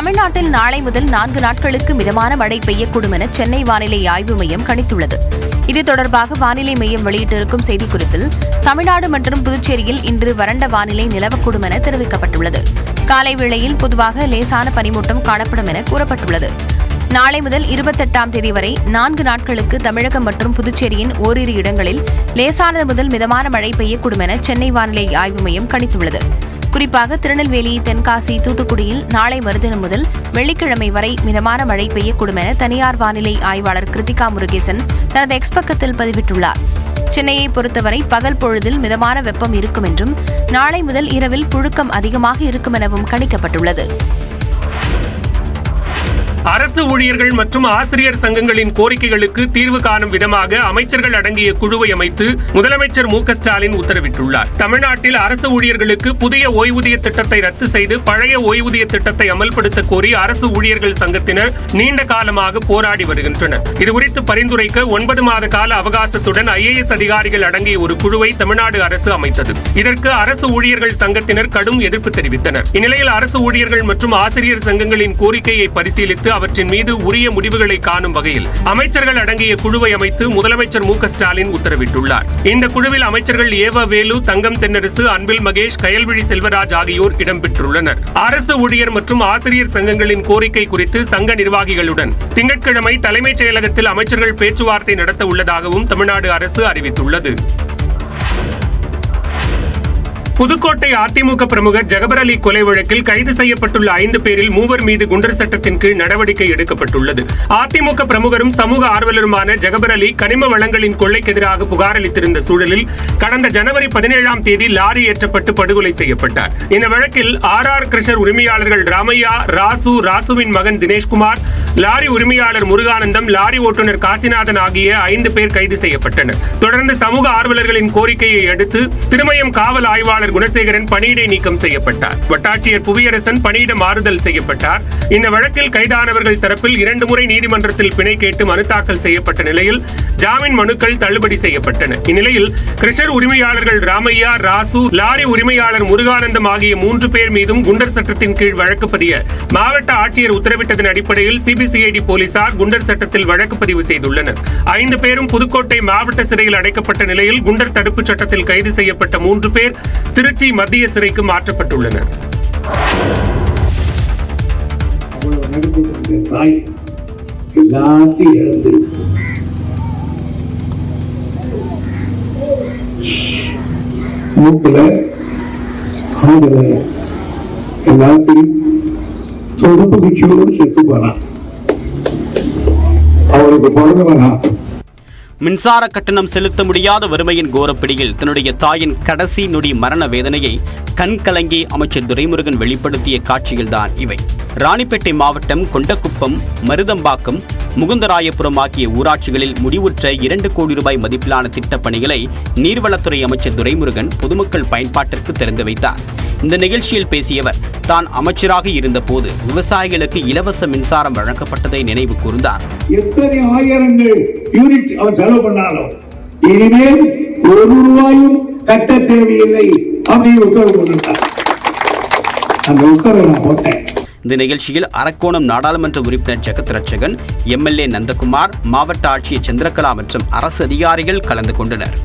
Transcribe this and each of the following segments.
தமிழ்நாட்டில் நாளை முதல் 4 நாட்களுக்கு மிதமான மழை பெய்யக்கூடும் என சென்னை வானிலை ஆய்வு மையம் கணித்துள்ளது. இது தொடர்பாக வானிலை மையம் வெளியிட்டிருக்கும் செய்திக்குறிப்பில் தமிழ்நாடு மற்றும் புதுச்சேரியில் இன்று வறண்ட வானிலை நிலவக்கூடும் என தெரிவிக்கப்பட்டுள்ளது. காலை வேளையில் பொதுவாக லேசான பனிமூட்டம் காணப்படும் என கூறப்பட்டுள்ளது. நாளை முதல் 28ஆம் தேதி வரை 4 நாட்களுக்கு தமிழகம் மற்றும் புதுச்சேரியின் ஓரிரு இடங்களில் லேசானது முதல் மிதமான மழை பெய்யக்கூடும் என சென்னை வானிலை ஆய்வு மையம் கணித்துள்ளது. குறிப்பாக திருநெல்வேலி, தென்காசி, தூத்துக்குடியில் நாளை மறுதினம் முதல் வெள்ளிக்கிழமை வரை மிதமான மழை பெய்யக்கூடும் என தனியார் வானிலை ஆய்வாளர் கிருத்திகா முருகேசன் தனது எக்ஸ் பக்கத்தில் பதிவிட்டுள்ளார். சென்னையை பொறுத்தவரை பகல் பொழுதில் மிதமான வெப்பம் இருக்கும் என்றும் நாளை முதல் இரவில் புழுக்கம் அதிகமாக இருக்கும் எனவும் கணிக்கப்பட்டுள்ளது. அரசு ஊழியர்கள் மற்றும் ஆசிரியர் சங்கங்களின் கோரிக்கைகளுக்கு தீர்வு காணும் விதமாக அமைச்சர்கள் அடங்கிய குழுவை அமைத்து முதலமைச்சர் மு.க.ஸ்டாலின் உத்தரவிட்டுள்ளார். தமிழ்நாட்டில் அரசு ஊழியர்களுக்கு புதிய ஓய்வூதிய திட்டத்தை ரத்து செய்து பழைய ஓய்வூதிய திட்டத்தை அமல்படுத்த கோரி அரசு ஊழியர்கள் சங்கத்தினர் நீண்ட காலமாக போராடி வருகின்றனர். இதுகுறித்து பரிந்துரைக்க 9 மாத கால அவகாசத்துடன் IAS அதிகாரிகள் அடங்கிய ஒரு குழுவை தமிழ்நாடு அரசு அமைத்தது. இதற்கு அரசு ஊழியர்கள் சங்கத்தினர் கடும் எதிர்ப்பு தெரிவித்தனர். இந்நிலையில் அரசு ஊழியர்கள் மற்றும் ஆசிரியர் சங்கங்களின் கோரிக்கையை பரிசீலித்து அவற்றின் மீது உரிய முடிவுகளை காணும் வகையில் அமைச்சர்கள் அடங்கிய குழுவை அமைத்து முதலமைச்சர் மு.க.ஸ்டாலின் உத்தரவிட்டுள்ளார். இந்த குழுவில் அமைச்சர்கள் ஏவ வேலு, தங்கம் தென்னரசு, அன்பில் மகேஷ், கயல்விழி செல்வராஜ் ஆகியோர் இடம்பெற்றுள்ளனர். அரசு ஊழியர் மற்றும் ஆசிரியர் சங்கங்களின் கோரிக்கை குறித்து சங்க நிர்வாகிகளுடன் திங்கட்கிழமை தலைமைச் செயலகத்தில் அமைச்சர்கள் பேச்சுவார்த்தை நடத்த உள்ளதாகவும் தமிழ்நாடு அரசு அறிவித்துள்ளது. புதுக்கோட்டை அதிமுக பிரமுகர் ஜகபர் அலி கொலை வழக்கில் கைது செய்யப்பட்டுள்ள 5 பேரில் 3 மீது குண்டர் சட்டத்தின் கீழ் நடவடிக்கை எடுக்கப்பட்டுள்ளது. அதிமுக பிரமுகரும் சமூக ஆர்வலருமான ஜகபர் அலி கனிம வளங்களின் கொள்ளைக்கு எதிராக புகார் அளித்திருந்த சூழலில் கடந்த ஜனவரி 17ஆம் தேதி லாரி ஏற்றப்பட்டு படுகொலை செய்யப்பட்டார். இந்த வழக்கில் RR கிரஷர் உரிமையாளர்கள் ராமையா, ராசுவின் மகன் தினேஷ்குமார், லாரி உரிமையாளர் முருகானந்தம், லாரி ஓட்டுநர் காசிநாதன் ஆகிய 5 பேர் கைது செய்யப்பட்டனர். தொடர்ந்து சமூக ஆர்வலர்களின் கோரிக்கையை அடுத்து திருமயம் காவல் ஆய்வாளர் குணசேகரன் பணியிடை நீக்கம் செய்யப்பட்டார். வட்டாட்சியர் புவியரசன் பணியிட மாறுதல் செய்யப்பட்டார். இந்த வழக்கில் கைதானவர்கள் தரப்பில் 2 முறை நீதிமன்றத்தில் பிணை கேட்டு மனு தாக்கல் செய்யப்பட்ட நிலையில் ஜாமீன் மனுக்கள் தள்ளுபடி செய்யப்பட்டன. இந்நிலையில் கிருஷர் உரிமையாளர்கள் ராமையா, ராசு, லாரி உரிமையாளர் முருகானந்தம் ஆகிய 3 பேர் மீதும் குண்டர் சட்டத்தின் கீழ் வழக்கு பதிய மாவட்ட ஆட்சியர் உத்தரவிட்டதன் அடிப்படையில் CBCID போலீசார் குண்டர் சட்டத்தில் வழக்கு பதிவு செய்துள்ளனர். 5 பேரும் புதுக்கோட்டை மாவட்ட சிறையில் அடைக்கப்பட்ட நிலையில் குண்டர் தடுப்பு சட்டத்தில் கைது செய்யப்பட்ட 3 பேர் திருச்சி மத்திய சிறைக்கு மாற்றப்பட்டுள்ளனர். எல்லாத்தையும் இழந்து மூக்குல காதுல எல்லாத்தையும் தொடர்பு கட்சியோடு செத்து போனான். அவருக்கு பிறந்தவனா மின்சார கட்டணம் செலுத்த முடியாத வறுமையின் கோரப்பிடியில் தன்னுடைய தாயின் கடைசி நொடி மரண வேதனையை கண்கலங்கி அமைச்சர் துரைமுருகன் வெளிப்படுத்திய காட்சிகள்தான் இவை. ராணிப்பேட்டை மாவட்டம் கொண்டக்குப்பம், மருதம்பாக்கம், முகுந்தராயபுரம் ஆகிய ஊராட்சிகளில் முடிவுற்ற 2 கோடி ரூபாய் மதிப்பிலான திட்டப் பணிகளை நீர்வளத்துறை அமைச்சர் துரைமுருகன் பொதுமக்கள் பயன்பாட்டிற்கு திறந்து வைத்தார். இந்த நிகழ்ச்சியில் பேசியவர் தான் அமைச்சராக இருந்த போது விவசாயிகளுக்கு இலவச மின்சாரம் வழங்கப்பட்டதை நினைவு கூர்ந்தார். எத்தனை ஆயிரங்கள் யூனிட் அவர் செலவு பண்ணாலும் இனிமேல் 1 ரூபாயும் கட்ட தேவையில்லை அப்படின்னு உத்தரவு போட்டிருக்கார். அந்த உத்தரவை நான் போட்டேன். இந்த நிகழ்ச்சியில் அரக்கோணம் நாடாளுமன்ற உறுப்பினர் ஜெகத் ரட்சகன், MLA நந்தகுமார், மாவட்ட ஆட்சியர் சந்திரகலா மற்றும் அரசு அதிகாரிகள் கலந்து கொண்டனர்.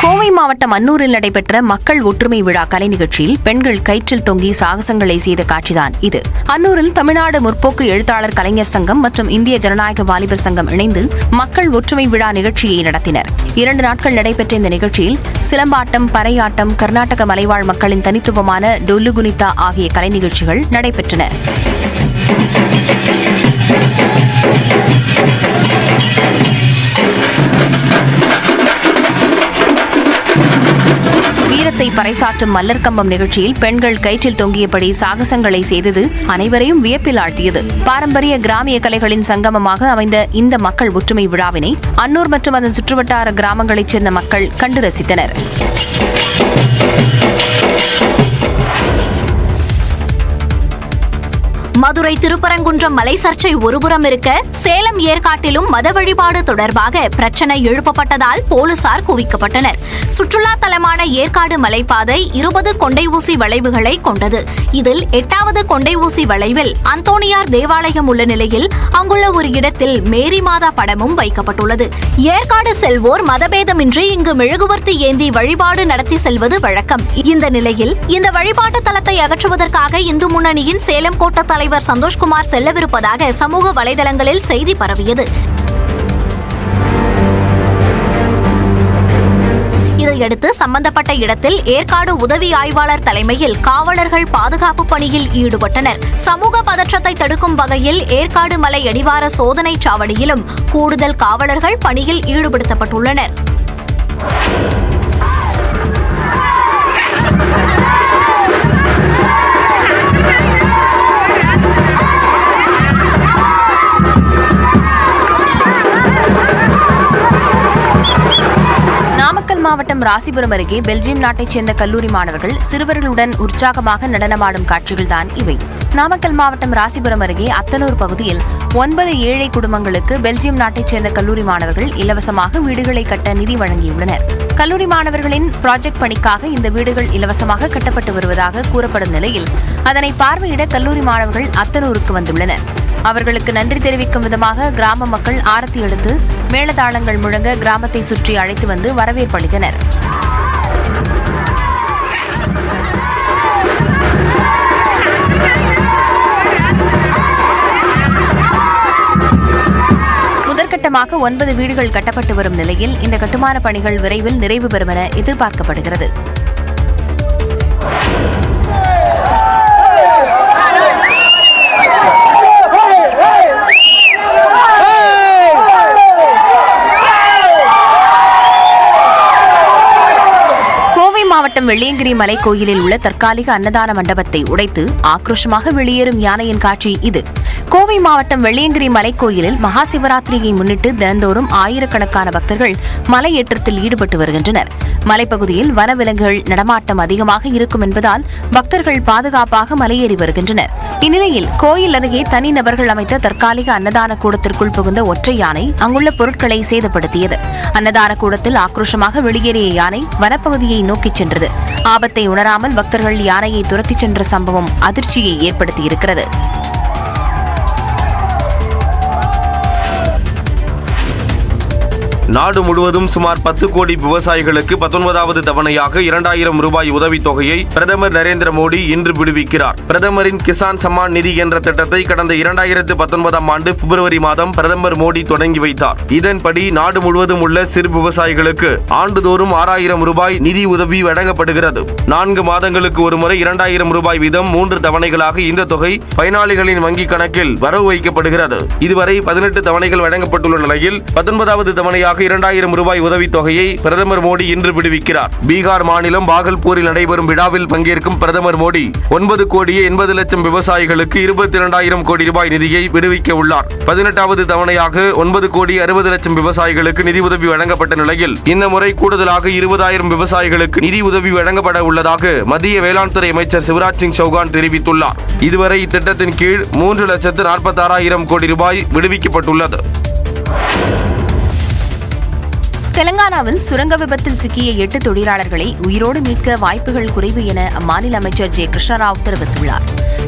கோவை மாவட்டம் அன்னூரில் நடைபெற்ற மக்கள் ஒற்றுமை விழா கலை நிகழ்ச்சியில் பெண்கள் கயிற்றில் தொங்கி சாகசங்களை செய்த காட்சிதான் இது. அன்னூரில் தமிழ்நாடு முற்போக்கு எழுத்தாளர் கலைஞர் சங்கம் மற்றும் இந்திய ஜனநாயக வாலிபர் சங்கம் இணைந்து மக்கள் ஒற்றுமை விழா நிகழ்ச்சியை நடத்தினர். 2 நாட்கள் நடைபெற்ற இந்த நிகழ்ச்சியில் சிலம்பாட்டம், பறையாட்டம், கர்நாடக மலைவாழ் மக்களின் தனித்துவமான டொல்லு குனித்தா ஆகிய கலை நிகழ்ச்சிகள் நடைபெற்றன. வீரத்தை பறைசாற்றும் மல்லர் கம்பம் நிகழ்ச்சியில் பெண்கள் கயிற்றில் தொங்கியபடி சாகசங்களை செய்தது அனைவரையும் வியப்பில் ஆழ்த்தியது. பாரம்பரிய கிராமிய கலைகளின் சங்கமமாக அமைந்த இந்த மக்கள் ஒற்றுமை விழாவினை அன்னூர் மற்றும் அதன் சுற்றுவட்டார கிராமங்களைச் சேர்ந்த மக்கள் கண்டு ரசித்தனர். மதுரை திருப்பரங்குன்றம் மலை சர்ச்சை ஒருபுறம் இருக்க, சேலம் ஏற்காட்டிலும் மத வழிபாடு தொடர்பாக பிரச்சனை எழுப்பப்பட்டதால் போலீசார் குவிக்கப்பட்டனர். சுற்றுலா தலமான ஏற்காடு மலைப்பாதை 20 கொண்டை ஊசி வளைவுகளை கொண்டது. இதில் 8வது கொண்டை ஊசி வளைவில் அந்தோணியார் தேவாலயம் உள்ள நிலையில் அங்குள்ள ஒரு இடத்தில் மேரி மாதா படமும் வைக்கப்பட்டுள்ளது. ஏற்காடு செல்வோர் மதபேதமின்றி இங்கு மெழுகுவர்த்தி ஏந்தி வழிபாடு நடத்தி செல்வது வழக்கம். இந்த நிலையில் இந்த வழிபாட்டு தலத்தை அகற்றுவதற்காக இந்து முன்னணியின் சேலம் கோட்ட தலைவர் சந்தோஷ்குமார் செல்லவிருப்பதாக சமூக வலைதளங்களில் செய்தி பரவியது. இதையடுத்து சம்பந்தப்பட்ட இடத்தில் ஏற்காடு உதவி ஆய்வாளர் தலைமையில் காவலர்கள் பாதுகாப்பு பணியில் ஈடுபட்டனர். சமூக பதற்றத்தை தடுக்கும் வகையில் ஏற்காடு மலை அடிவார சோதனை சாவடியிலும் கூடுதல் காவலர்கள் பணியில் ஈடுபடுத்தப்பட்டுள்ளனர். மாவட்டம் ராசிபுரம் அருகே பெல்ஜியம் நாட்டைச் சேர்ந்த கல்லூரி மாணவர்கள் சிறுவர்களுடன் உற்சாகமாக நடனமாடும் காட்சிகள்தான் இவை. நாமக்கல் மாவட்டம் ராசிபுரம் அருகே அத்தனூர் பகுதியில் 9 ஏழை குடும்பங்களுக்கு பெல்ஜியம் நாட்டைச் சேர்ந்த கல்லூரி மாணவர்கள் இலவசமாக வீடுகளை கட்ட நிதி வழங்கியுள்ளனர். கல்லூரி மாணவர்களின் ப்ராஜெக்ட் பணிக்காக இந்த வீடுகள் இலவசமாக கட்டப்பட்டு வருவதாக கூறப்படும் நிலையில் அதனை பார்வையிட கல்லூரி மாணவர்கள் அத்தனூருக்கு வந்துள்ளனர். அவர்களுக்கு நன்றி தெரிவிக்கும் விதமாக கிராம மக்கள் ஆரத்தி எடுத்து மேளதாளங்கள் முழங்க கிராமத்தை சுற்றி அழைத்து வந்து வரவேற்பளித்தனர். முதற்கட்டமாக 9 வீடுகள் கட்டப்பட்டு வரும் நிலையில் இந்த கட்டுமான பணிகள் விரைவில் நிறைவு பெறும் என எதிர்பார்க்கப்படுகிறது. மாவட்டம் வெள்ளியங்கிரி மலை கோயிலில் உள்ள தற்காலிக அன்னதான மண்டபத்தை உடைத்து ஆக்ரோஷமாக வெளியேறும் யானையின் காட்சி இது. கோவை மாவட்டம் வெள்ளியங்கிரி மலை கோயிலில் மகா சிவராத்திரியை முன்னிட்டு தினந்தோறும் ஆயிரக்கணக்கான பக்தர்கள் மலையேற்றத்தில் ஈடுபட்டு வருகின்றனர். மலைப்பகுதியில் வனவிலங்குகள் நடமாட்டம் அதிகமாக இருக்கும் என்பதால் பக்தர்கள் பாதுகாப்பாக மலையேறி வருகின்றனர். இந்நிலையில் கோயில் அருகே தனிநபர்கள் அமைத்த தற்காலிக அன்னதான கூடத்திற்குள் புகுந்த ஒற்றை யானை அங்குள்ள பொருட்களை சேதப்படுத்தியது. அன்னதான கூடத்தில் ஆக்ரோஷமாக வெளியேறிய யானை வனப்பகுதியை நோக்கிச் சென்றது. ஆபத்தை உணராமல் பக்தர்கள் யானையை துரத்திச் சென்ற சம்பவம் அதிர்ச்சியை ஏற்படுத்தியிருக்கிறது. நாடு முழுவதும் சுமார் 10 கோடி விவசாயிகளுக்கு 19வது தவணையாக 2000 ரூபாய் உதவித்தொகையை பிரதமர் நரேந்திர மோடி இன்று விடுவிக்கிறார். பிரதமரின் கிசான் சம்மான் நிதி என்ற திட்டத்தை கடந்த 2019ஆம் ஆண்டு பிப்ரவரி மாதம் பிரதமர் மோடி தொடங்கி வைத்தார். இதன்படி நாடு முழுவதும் உள்ள சிறு விவசாயிகளுக்கு ஆண்டுதோறும் 6000 ரூபாய் நிதி உதவி வழங்கப்படுகிறது. 4 மாதங்களுக்கு ஒருமுறை 2000 ரூபாய் வீதம் 3 தவணைகளாக இந்த தொகை பயனாளிகளின் வங்கிக் கணக்கில் வரவு வைக்கப்படுகிறது. இதுவரை 18 தவணைகள் வழங்கப்பட்டுள்ள நிலையில் 19வது தவணையாக 2000 ரூபாய் உதவித்தொகையை பிரதமர் மோடி இன்று விடுவிக்கிறார். பீகார் மாநிலம் பாகல்பூரில் நடைபெறும் விழாவில் பங்கேற்கும் பிரதமர் மோடி 9 கோடியே 80 லட்சம் விவசாயிகளுக்கு 22,000 கோடி ரூபாய் நிதியை விடுவிக்க உள்ளார். 18வது தவணையாக 9 கோடி 60 லட்சம் விவசாயிகளுக்கு நிதி உதவி வழங்கப்பட்ட நிலையில் இந்த முறை கூடுதலாக 20,000 விவசாயிகளுக்கு நிதி உதவி வழங்கப்பட உள்ளதாக மத்திய வேளாண் துறை அமைச்சர் சிவராஜ் சிங் சௌகான் தெரிவித்துள்ளார். இதுவரை இத்திட்டத்தின் கீழ் 3,46,000 கோடி ரூபாய் விடுவிக்கப்பட்டுள்ளது. தெலங்கானாவில் சுரங்க விபத்தில் சிக்கிய 8 தொழிலாளர்களை உயிரோடு மீட்க வாய்ப்புகள் குறைவு என அம்மாநில அமைச்சர் ஜே கிருஷ்ணராவ் தெரிவித்துள்ளார்.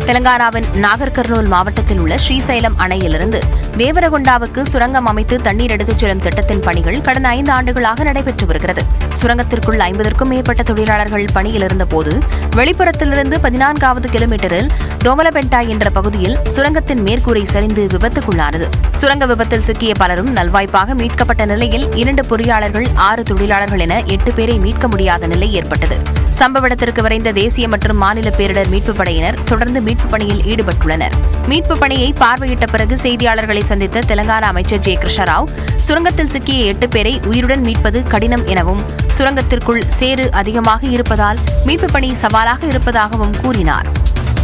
தெலங்கானாவின் நாகர் கர்னூல் மாவட்டத்தில் உள்ள ஸ்ரீசைலம் அணையிலிருந்து தேவரகொண்டாவுக்கு சுரங்கம் அமைத்து தண்ணீர் எடுத்துச் செல்லும் திட்டத்தின் பணிகள் கடந்த 5 ஆண்டுகளாக நடைபெற்று வருகிறது. சுரங்கத்திற்குள் 50க்கும் மேற்பட்ட தொழிலாளர்கள் பணியில் இருந்தபோது வெளிப்புறத்திலிருந்து 14வது கிலோமீட்டரில் தோமலபெண்டா என்ற பகுதியில் சுரங்கத்தின் மேற்கூரை சரிந்து விபத்துக்குள்ளானது. சுரங்க விபத்தில் சிக்கிய பலரும் நல்வாய்ப்பாக மீட்கப்பட்ட நிலையில் 2 பொறியாளர்கள் 6 தொழிலாளர்கள் என 8 பேரை மீட்க முடியாத நிலை ஏற்பட்டது. சம்பவ இடத்திற்கு விரைந்த தேசிய மற்றும் மாநில பேரிடர் மீட்புப் படையினர் தொடர்ந்து மீட்புப் பணியில் ஈடுபட்டுள்ளனர். மீட்புப் பணியை பார்வையிட்ட பிறகு செய்தியாளர்களை சந்தித்த தெலங்கானா அமைச்சர் ஜே கிருஷ்ணராவ் சுரங்கத்தில் சிக்கிய 8 பேரை உயிருடன் மீட்பது கடினம் எனவும் சுரங்கத்திற்குள் சேறு அதிகமாக இருப்பதால் மீட்புப் பணி சவாலாக இருப்பதாகவும் கூறினார்.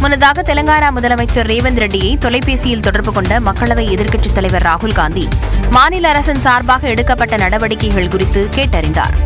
முன்னதாக தெலங்கானா முதலமைச்சர் ரேவந்த் ரெட்டியை தொலைபேசியில் தொடர்பு கொண்ட மக்களவை எதிர்க்கட்சித் தலைவர் ராகுல் காந்தி மாநில அரசின் சார்பாக எடுக்கப்பட்ட நடவடிக்கைகள் குறித்து கேட்டறிந்தார்.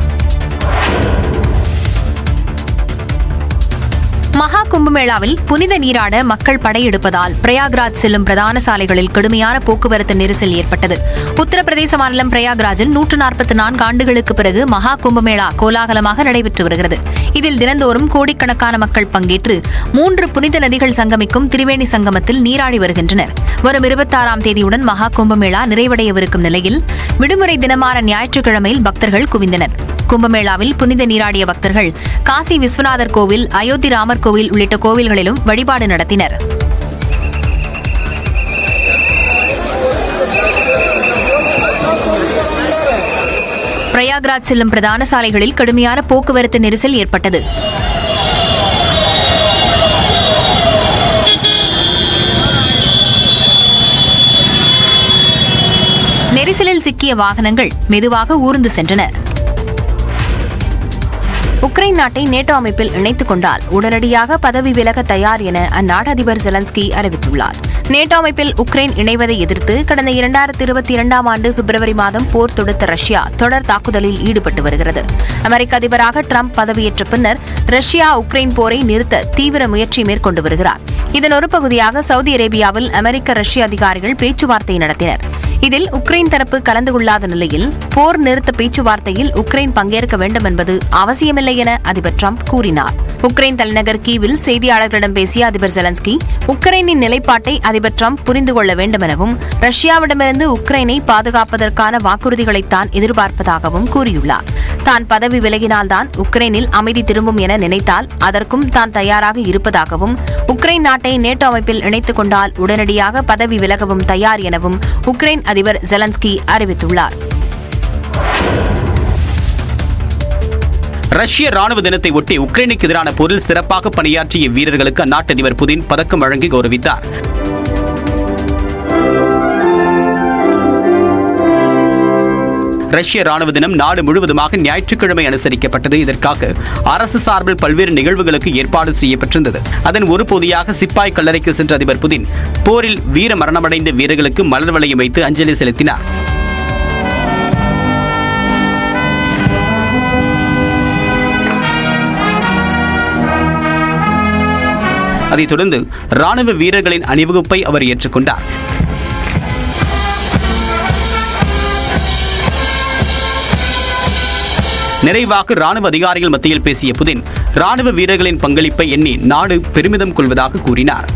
மகா கும்பமேளாவில் புனித நீராட மக்கள் படையெடுப்பதால் பிரயாக்ராஜ் செல்லும் பிரதான சாலைகளில் கடுமையான போக்குவரத்து நெரிசல் ஏற்பட்டது. உத்தரப்பிரதேச மாநிலம் பிரயாக்ராஜில் 144 ஆண்டுகளுக்கு பிறகு மகா கும்பமேளா கோலாகலமாக நடைபெற்று வருகிறது. இதில் தினந்தோறும் கோடிக்கணக்கான மக்கள் பங்கேற்று 3 புனித நதிகள் சங்கமிக்கும் திரிவேணி சங்கமத்தில் நீராடி வருகின்றனர். வரும் 26ஆம் தேதியுடன் மகா கும்பமேளா நிறைவடையவிருக்கும் நிலையில் விடுமுறை தினமான ஞாயிற்றுக்கிழமையில் பக்தர்கள் குவிந்தனர். கும்பமேளாவில் புனித நீராடிய பக்தர்கள் காசி விஸ்வநாதர் கோவில், அயோத்தி ராமர் கோவில் உள்ளிட்ட கோவில்களிலும் வழிபாடு நடத்தினர். பிரயாக்ராஜ் செல்லும் பிரதான சாலைகளில் கடுமையான போக்குவரத்து நெரிசல் ஏற்பட்டது. நெரிசலில் சிக்கிய வாகனங்கள் மெதுவாக ஊர்ந்து சென்றன. உக்ரைன் நாட்டை நேட்டோ அமைப்பில் இணைத்துக் கொண்டால் உடனடியாக பதவி விலக தயார் என அந்நாட்டு அதிபர் ஜெலன்ஸ்கி அறிவித்துள்ளார். நேட்டோ அமைப்பில் உக்ரைன் இணைவதை எதிர்த்து கடந்த 2022ஆம் ஆண்டு பிப்ரவரி மாதம் போர் தொடுத்த ரஷ்யா தொடர் தாக்குதலில் ஈடுபட்டு வருகிறது. அமெரிக்க அதிபராக ட்ரம்ப் பதவியேற்ற பின்னர் ரஷ்யா உக்ரைன் போரை நிறுத்த தீவிர முயற்சி மேற்கொண்டு வருகிறார். இதன் ஒரு பகுதியாக சவுதி அரேபியாவில் அமெரிக்க ரஷ்ய அதிகாரிகள் பேச்சுவார்த்தை நடத்தினர். இதில் உக்ரைன் தரப்பு கலந்து கொள்ளாத நிலையில் போர் நிறுத்த பேச்சுவார்த்தையில் உக்ரைன் பங்கேற்க வேண்டும் என்பது அவசியமில்லை என அதிபர் ட்ரம்ப் கூறினார். உக்ரைன் தலைநகர் கீவில் செய்தியாளர்களிடம் பேசிய அதிபர் ஜெலன்ஸ்கி உக்ரைனின் நிலைப்பாட்டை அதிபர் ட்ரம்ப் புரிந்து கொள்ள வேண்டும் எனவும் ரஷ்யாவிடமிருந்து உக்ரைனை பாதுகாப்பதற்கான வாக்குறுதிகளைத்தான் எதிர்பார்ப்பதாகவும் கூறியுள்ளார். தான் பதவி விலகினால்தான் உக்ரைனில் அமைதி திரும்பும் என நினைத்தால் அதற்கும் தான் தயாராக இருப்பதாகவும் உக்ரைன் நாட்டை நேட்டோ அமைப்பில் இணைத்துக் கொண்டால் உடனடியாக பதவி விலகவும் தயார் எனவும் உக்ரைன் அதிபர் ஜெலன்ஸ்கி அறிவித்துள்ளார். ரஷ்ய ராணுவ தினத்தை ஒட்டி உக்ரைனுக்கு எதிரான போரில் சிறப்பாக பணியாற்றிய வீரர்களுக்கு அந்நாட்டு அதிபர் புதின் பதக்கம் வழங்கி கௌரவித்தார். ரஷ்ய ராணுவ தினம் நாடு முழுவதுமாக ஞாயிற்றுக்கிழமை அனுசரிக்கப்பட்டது. இதற்காக அரசு சார்பில் பல்வேறு நிகழ்வுகளுக்கு ஏற்பாடு செய்யப்பட்டிருந்தது. அதன் ஒரு பகுதியாக சிப்பாய் கல்லறைக்கு சென்ற அதிபர் புதின் போரில் வீர மரணமடைந்த வீரர்களுக்கு மலர் வளையம் வைத்து அஞ்சலி செலுத்தினார். அதைத் தொடர்ந்து ராணுவ வீரர்களின் அணிவகுப்பை அவர் ஏற்றுக்கொண்டார். நிறைவாக ராணுவ அதிகாரிகள் மத்தியில் பேசிய புதின் ராணுவ வீரர்களின் பங்களிப்பை எண்ணி நாடு பெருமிதம் கொள்வதாக கூறினார்.